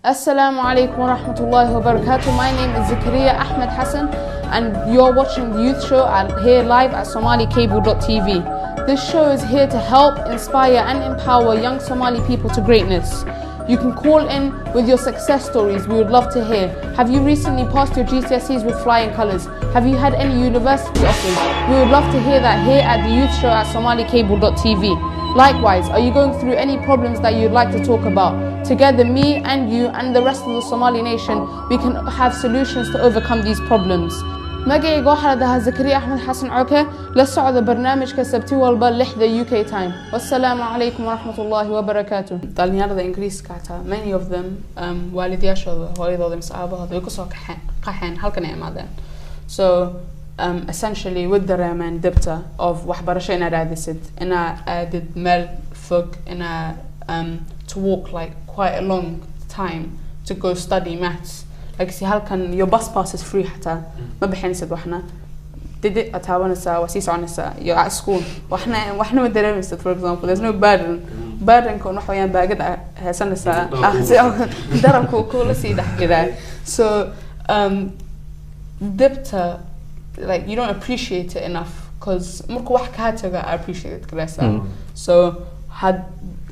Assalamu alaikum wa rahmatullahi wa barakatuh. My name is Zakaria Ahmed Hassan and you're watching the youth show here live at somalicable.tv. This show is here to help, inspire and empower young Somali people to greatness. You can call in with your success stories, we would love to hear. Have you recently passed your GCSEs with flying colours? Have you had any university offers? We would love to hear that here at the youth show at somalicable.tv. Likewise, are you going through any problems that you'd like to talk about? Together, me and you and the rest of the Somali nation, we can have solutions to overcome these problems. magacayga waxaa la dhahaa Zakaria Ahmed Hassan Cooke la socda barnaamijka sabti walba 6 UK time. Wassalaamu alaykum wa rahmatullahi wa barakatuh. Dhalinyarada Ingiriiska taa, many of them waalidiyaashooda hooyadooda mise aabahooda way kusoo qaxeen halkan ay imaadeen. So essentially with the dareemeen dibta of waxbarasho inaad raadisid, inaad aadid meel fog, inaad to walk like quite a long time to go study maths. Like see halkan your bus pass is free حتى ما بحنسد وإحنا تدي أتعاونسا وسيسعنسا you're at school وإحنا مدرسة for example there's no burden كون وحويان باقد هسنسا درمكو كل شيء ده كده. So دبته like you don't appreciate it enough because مركو واحد كاتجا I appreciate it كده. So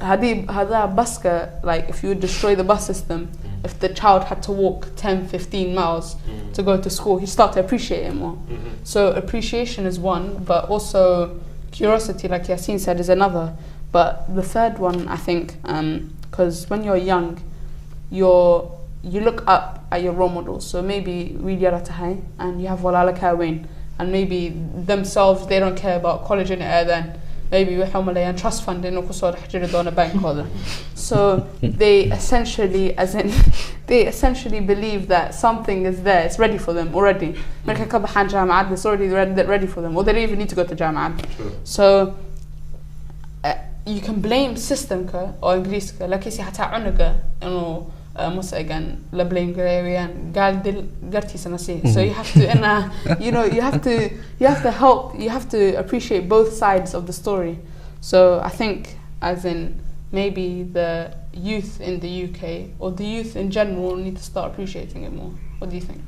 هذا بسكة like if you destroy the bus system, if the child had to walk 10-15 miles to go to school, he start to appreciate it more. So appreciation is one, but also curiosity, like Yasin said, is another. But the third one, I think, because when you're young, you look up at your role models. So maybe we Tahay and you have Walala Kawain, and maybe themselves they don't care about college in air then. Maybe we have a trust fund in a bank holder. So they essentially, believe that something is there, it's ready for them already. It's already ready for them, or they don't even need to go to Jama'at. So you can blame system or English, like you say, again, la blame Gregorian, so you have to, you have to help, you have to appreciate both sides of the story. So I think, as in maybe the youth in the UK or the youth in general need to start appreciating it more. What do you think?